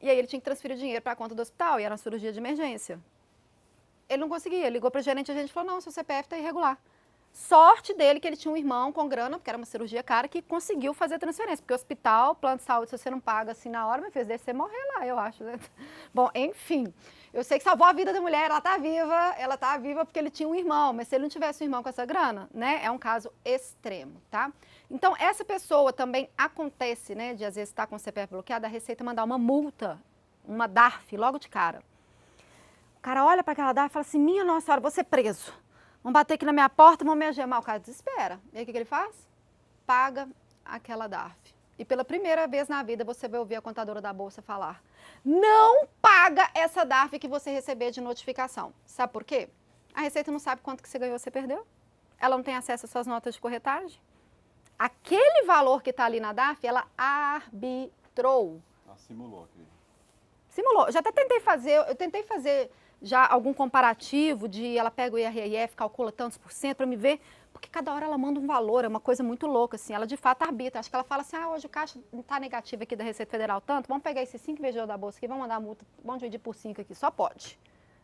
Speaker 2: E aí ele tinha que transferir o dinheiro para a conta do hospital, e era uma cirurgia de emergência. Ele não conseguia, ligou para o gerente, a gente falou, não, seu CPF está irregular. Sorte dele que ele tinha um irmão com grana, porque era uma cirurgia cara, que conseguiu fazer a transferência. Porque o hospital, plano de saúde, se você não paga assim na hora, meu filho, você morrer lá, eu acho. Né? Bom, enfim, eu sei que salvou a vida da mulher, ela tá viva porque ele tinha um irmão, mas se ele não tivesse um irmão com essa grana, né, é um caso extremo, tá? Então, essa pessoa também acontece, né, de às vezes estar com o CPF bloqueado, a Receita mandar uma multa, uma DARF, logo de cara. O cara olha para aquela DARF e fala assim, minha nossa senhora, vou ser preso. Vão bater aqui na minha porta, vão me algemar. O cara desespera. E aí o que ele faz? Paga aquela DARF. E pela primeira vez na vida você vai ouvir a contadora da bolsa falar, não paga essa DARF que você receber de notificação. Sabe por quê? A Receita não sabe quanto que você ganhou ou você perdeu. Ela não tem acesso às suas notas de corretagem. Aquele valor que está ali na DARF, ela arbitrou.
Speaker 1: Simulou aqui.
Speaker 2: Simulou. Eu tentei fazer já algum comparativo de ela pega o IRF, calcula tantos por cento para me ver, porque cada hora ela manda um valor, é uma coisa muito louca, assim, ela de fato arbitra. Acho que ela fala assim, hoje o caixa está negativo aqui da Receita Federal tanto, vamos pegar esses 5 vezes da bolsa aqui, vamos mandar a multa, vamos dividir por 5 aqui, só pode.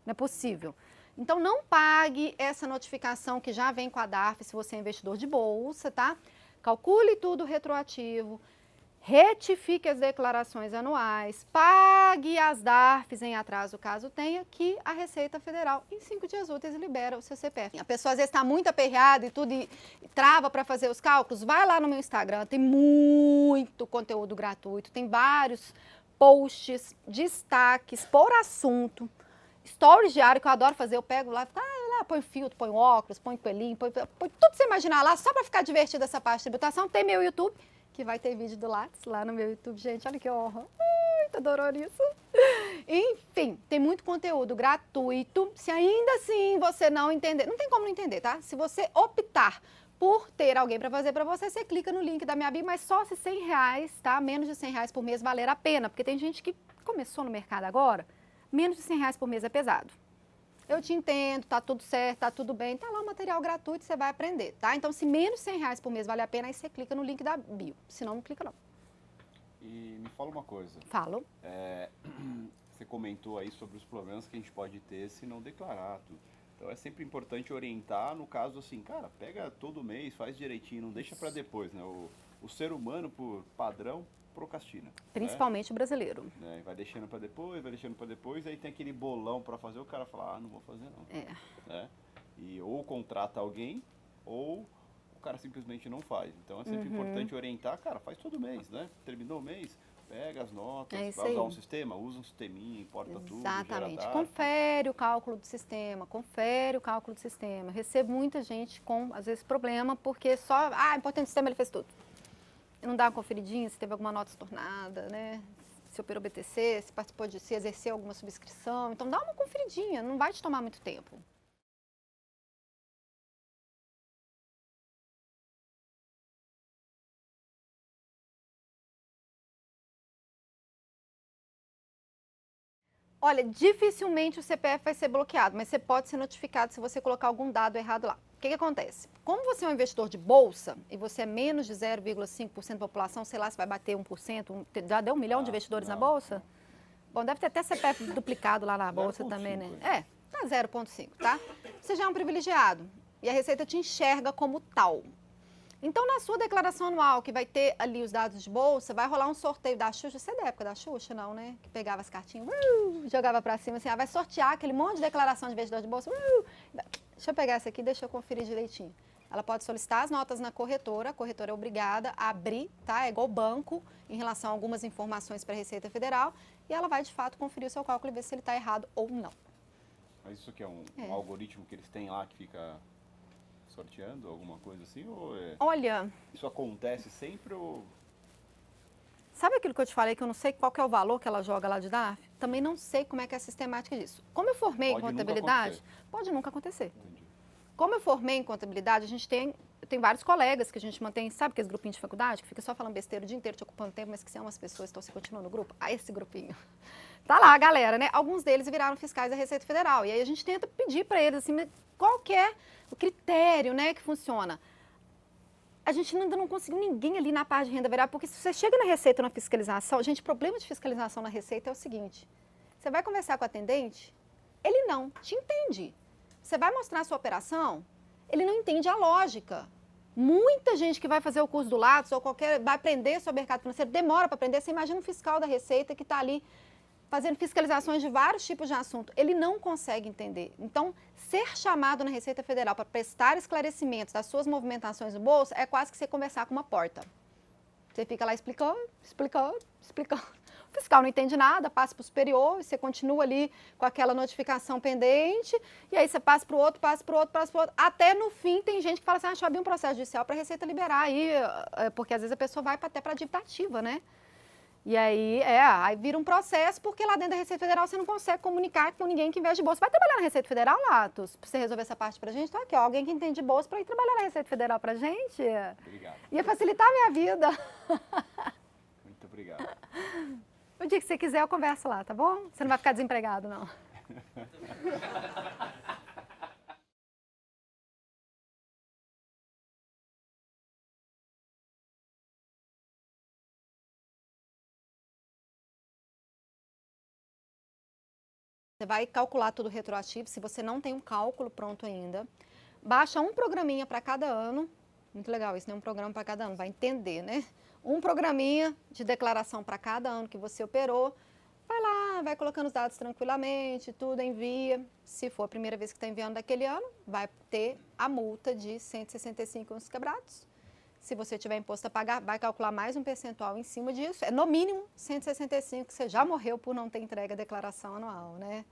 Speaker 2: Não é possível. Então, não pague essa notificação que já vem com a DARF se você é investidor de bolsa, tá? Calcule tudo retroativo. retifique as declarações anuais, pague as DARFs em atraso, caso tenha, que a Receita Federal, em 5 dias úteis, libera o seu CPF. A pessoa às vezes está muito aperreada e tudo, e trava para fazer os cálculos, vai lá no meu Instagram, tem muito conteúdo gratuito, tem vários posts, destaques por assunto, stories diário que eu adoro fazer, eu pego lá, põe filtro, põe óculos, põe coelhinho, põe tudo que você imaginar lá, só para ficar divertido essa parte de tributação. Tem meu YouTube, que vai ter vídeo do Lattes lá no meu YouTube, gente, olha que honra. Ai, tô adorando isso. Enfim, tem muito conteúdo gratuito. Se ainda assim você não entender, não tem como não entender, tá? Se você optar por ter alguém para fazer para você, você clica no link da minha bio, mas só se R$100, tá? Menos de R$100 por mês valer a pena, porque tem gente que começou no mercado agora, menos de R$100 por mês é pesado. Eu te entendo, tá tudo certo, tá tudo bem, tá lá o material gratuito, você vai aprender, tá? Então, se menos de R$100 por mês vale a pena, aí você clica no link da bio, senão não clica não.
Speaker 1: E me fala uma coisa.
Speaker 2: Falo.
Speaker 1: Você comentou aí sobre os problemas que a gente pode ter se não declarar tudo. Então é sempre importante orientar, no caso assim, cara, pega todo mês, faz direitinho, não deixa para depois, né? O ser humano, por padrão, procrastina.
Speaker 2: Principalmente o brasileiro.
Speaker 1: Né? Vai deixando para depois, aí tem aquele bolão para fazer, o cara fala, não vou fazer não. Né? E ou contrata alguém, ou o cara simplesmente não faz. Então é sempre importante orientar, cara, faz todo mês, né? Terminou o mês, pega as notas, vai usar um sistema, usa um sisteminha, importa tudo.
Speaker 2: Exatamente. Confere o cálculo do sistema, Recebo muita gente com, às vezes, problema, porque só, importante o sistema, ele fez tudo. Não dá uma conferidinha se teve alguma nota estornada, né? Se operou BTC, se participou se exerceu alguma subscrição. Então dá uma conferidinha, não vai te tomar muito tempo. Olha, dificilmente o CPF vai ser bloqueado, mas você pode ser notificado se você colocar algum dado errado lá. O que acontece? Como você é um investidor de bolsa e você é menos de 0,5% da população, sei lá se vai bater 1%, já deu 1 milhão de investidores na bolsa? Bom, deve ter até CPF duplicado lá na bolsa também, né? Tá 0,5, tá? Você já é um privilegiado e a Receita te enxerga como tal. Então, na sua declaração anual, que vai ter ali os dados de bolsa, vai rolar um sorteio da Xuxa. Você é da época da Xuxa, não, né? Que pegava as cartinhas, jogava pra cima, assim, vai sortear aquele monte de declaração de investidor de bolsa. Deixa eu pegar essa aqui, deixa eu conferir direitinho. Ela pode solicitar as notas na corretora, a corretora é obrigada a abrir, tá? É igual banco, em relação a algumas informações para a Receita Federal, e ela vai, de fato, conferir o seu cálculo e ver se ele está errado ou não.
Speaker 1: Mas isso aqui é um algoritmo que eles têm lá que fica sorteando, alguma coisa assim? Ou
Speaker 2: Olha...
Speaker 1: Isso acontece sempre ou...
Speaker 2: Sabe aquilo que eu te falei, que eu não sei qual que é o valor que ela joga lá de DARF? Também não sei como é que é a sistemática disso. Como eu formei em contabilidade, pode nunca acontecer.
Speaker 1: Entendi.
Speaker 2: Como eu formei em contabilidade, a gente tem vários colegas que a gente mantém, sabe aqueles grupinhos de faculdade, que fica só falando besteira o dia inteiro, te ocupando tempo, mas que são umas pessoas, então você continua no grupo? Esse grupinho. Tá lá a galera, né? Alguns deles viraram fiscais da Receita Federal. E aí a gente tenta pedir para eles, assim, qual que é o critério, né, que funciona. A gente ainda não conseguiu ninguém ali na parte de renda variável, porque se você chega na Receita, na fiscalização, gente, o problema de fiscalização na Receita é o seguinte, você vai conversar com o atendente, ele não te entende. Você vai mostrar a sua operação, ele não entende a lógica. Muita gente que vai fazer o curso do Lattes ou vai aprender sobre o mercado financeiro, demora para aprender. Você imagina um fiscal da Receita que está ali fazendo fiscalizações de vários tipos de assunto. Ele não consegue entender. Então, ser chamado na Receita Federal para prestar esclarecimentos das suas movimentações no bolso é quase que você conversar com uma porta. Você fica lá explicando. O fiscal não entende nada, passa para o superior, você continua ali com aquela notificação pendente, e aí você passa para o outro, até no fim tem gente que fala assim, deixa eu abrir um processo judicial para a Receita liberar aí, porque às vezes a pessoa vai até para a dívida ativa, né? E aí, aí vira um processo, porque lá dentro da Receita Federal você não consegue comunicar com ninguém que investe de bolsa. Vai trabalhar na Receita Federal, Latos, para você resolver essa parte pra gente? Então aqui, ó, alguém que entende de bolsa para ir trabalhar na Receita Federal pra gente.
Speaker 1: Obrigado.
Speaker 2: Ia facilitar a minha vida.
Speaker 1: Muito obrigado.
Speaker 2: O dia que você quiser, eu converso lá, tá bom? Você não vai ficar desempregado, não. Você vai calcular tudo retroativo, se você não tem um cálculo pronto ainda. Baixa um programinha para cada ano Muito legal isso, né? Um programa para cada ano, vai entender, né? Um programinha de declaração para cada ano que você operou. Vai lá, vai colocando os dados tranquilamente, tudo envia. Se for a primeira vez que está enviando daquele ano, vai ter a multa de 165 uns quebrados. Se você tiver imposto a pagar, vai calcular mais um percentual em cima disso. É no mínimo 165 que você já morreu por não ter entregue a declaração anual, né?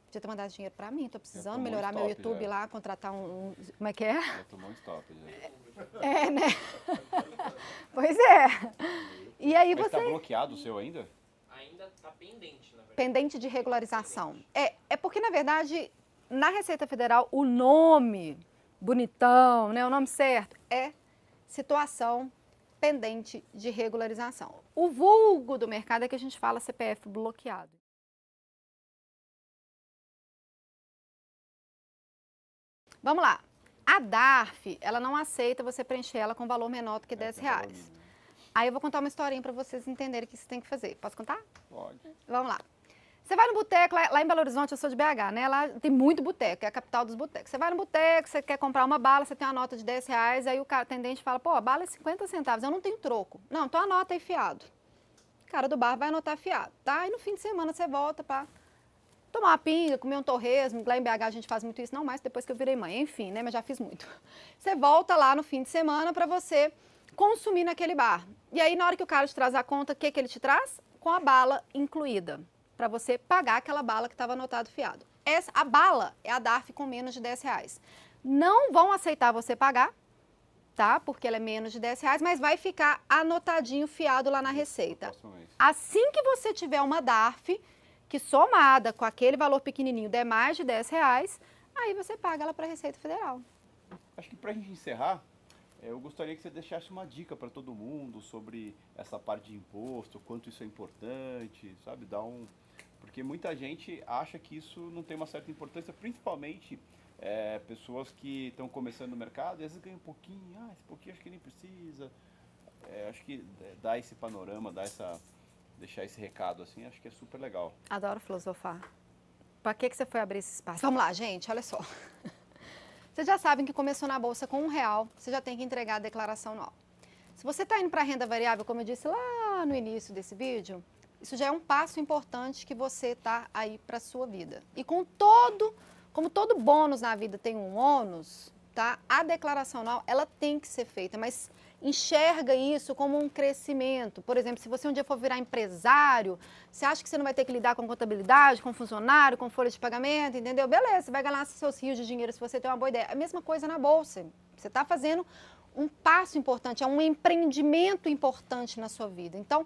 Speaker 2: Podia ter mandado dinheiro para mim, estou precisando melhorar meu YouTube lá, contratar como é que é?
Speaker 1: Já tomou um stop, já.
Speaker 2: É, né? Pois é. E aí
Speaker 1: Mas
Speaker 2: você...
Speaker 1: está bloqueado o seu ainda?
Speaker 3: Ainda está pendente, na verdade.
Speaker 2: Pendente de regularização. É porque, na verdade, na Receita Federal, o nome bonitão, né, o nome certo, é situação pendente de regularização. O vulgo do mercado é que a gente fala CPF bloqueado. Vamos lá. A DARF, ela não aceita você preencher ela com valor menor do que R$10. Aí eu vou contar uma historinha para vocês entenderem o que você tem que fazer. Posso contar?
Speaker 1: Pode.
Speaker 2: Vamos lá. Você vai no boteco, lá em Belo Horizonte, eu sou de BH, né? Lá tem muito boteco, é a capital dos botecos. Você vai no boteco, você quer comprar uma bala, você tem uma nota de R$10, aí o atendente fala, pô, a bala é 50 centavos, eu não tenho troco. Não, então anota aí fiado. O cara do bar vai anotar fiado, tá? E no fim de semana você volta para tomar uma pinga, comer um torresmo. Lá em BH a gente faz muito isso, não mais depois que eu virei mãe, enfim, né? Mas já fiz muito. Você volta lá no fim de semana para você consumir naquele bar. E aí, na hora que o cara te traz a conta, o que ele te traz? Com a bala incluída, para você pagar aquela bala que estava anotado fiado. A bala é a DARF com menos de R$10. Não vão aceitar você pagar, tá? Porque ela é menos de R$10, mas vai ficar anotadinho fiado lá na Receita. Assim que você tiver uma DARF, que somada com aquele valor pequenininho der mais de R$10, aí você paga ela para a Receita Federal.
Speaker 1: Acho que para a gente encerrar, eu gostaria que você deixasse uma dica para todo mundo sobre essa parte de imposto, quanto isso é importante, sabe? Porque muita gente acha que isso não tem uma certa importância, principalmente pessoas que estão começando no mercado e às vezes ganham um pouquinho, esse pouquinho acho que nem precisa. Acho que dar esse panorama, deixar esse recado assim, acho que é super legal.
Speaker 2: Adoro filosofar. Para que você foi abrir esse espaço? Vamos lá, gente, olha só. Vocês já sabem que começou na bolsa com R$1, você já tem que entregar a declaração anual. Se você está indo para a renda variável, como eu disse lá no início desse vídeo, isso já é um passo importante que você está aí para a sua vida. E como todo bônus na vida tem um ônus, tá? A declaração anual, ela tem que ser feita, mas enxerga isso como um crescimento. Por exemplo, se você um dia for virar empresário, você acha que você não vai ter que lidar com contabilidade, com funcionário, com folha de pagamento, entendeu? Beleza, você vai ganhar seus rios de dinheiro se você tem uma boa ideia. A mesma coisa na bolsa. Você está fazendo um passo importante, é um empreendimento importante na sua vida. Então,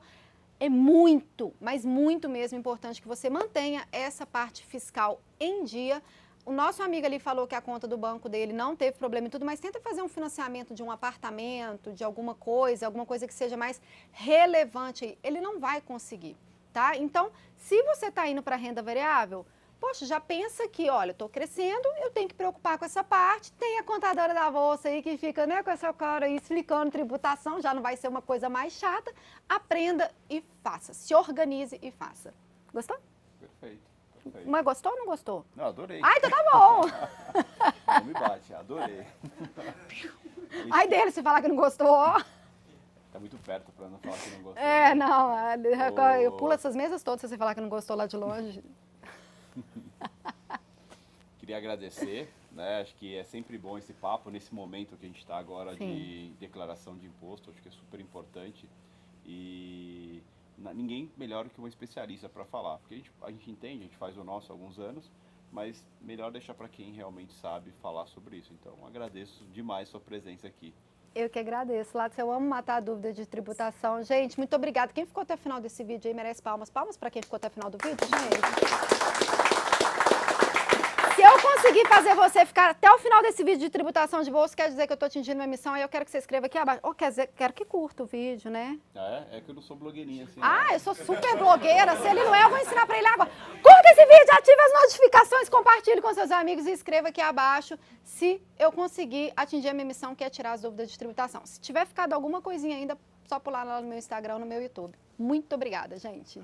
Speaker 2: é muito, mas muito mesmo importante que você mantenha essa parte fiscal em dia. O nosso amigo ali falou que a conta do banco dele não teve problema e tudo, mas tenta fazer um financiamento de um apartamento, de alguma coisa que seja mais relevante. Ele não vai conseguir, tá? Então, se você está indo para renda variável, poxa, já pensa que, olha, estou crescendo, eu tenho que preocupar com essa parte. Tem a contadora da bolsa aí que fica, né, com essa cara aí explicando tributação, já não vai ser uma coisa mais chata. Aprenda e faça, se organize e faça. Gostou?
Speaker 1: Perfeito.
Speaker 2: Mas gostou ou não gostou?
Speaker 1: Não, adorei.
Speaker 2: Ai, então tá bom.
Speaker 1: Não me bate, adorei.
Speaker 2: Ai dele, se falar que não gostou, ó.
Speaker 1: Tá muito perto pra não falar que não gostou.
Speaker 2: Não, eu pulo essas mesas todas se você falar que não gostou lá de longe.
Speaker 1: Queria agradecer, né? Acho que é sempre bom esse papo nesse momento que a gente está agora de declaração de imposto. Acho que é super importante e ninguém melhor que um especialista para falar, porque a gente entende, a gente faz o nosso há alguns anos, mas melhor deixar para quem realmente sabe falar sobre isso. Então, agradeço demais sua presença aqui.
Speaker 2: Eu que agradeço, Lattes, eu amo matar a dúvida de tributação. Gente, muito obrigada. Quem ficou até o final desse vídeo aí merece palmas. Palmas para quem ficou até o final do vídeo, gente. Se eu conseguir fazer você ficar até o final desse vídeo de tributação de bolsa, quer dizer que eu estou atingindo minha missão, aí eu quero que você escreva aqui abaixo. Ou quer dizer, quero que curta o vídeo, né?
Speaker 1: É que eu não sou blogueirinha assim.
Speaker 2: Eu sou super blogueira. Se ele não é, eu vou ensinar para ele agora. Curta esse vídeo, ative as notificações, compartilhe com seus amigos e escreva aqui abaixo se eu conseguir atingir a minha missão, que é tirar as dúvidas de tributação. Se tiver ficado alguma coisinha ainda, só pular lá no meu Instagram, no meu YouTube. Muito obrigada, gente.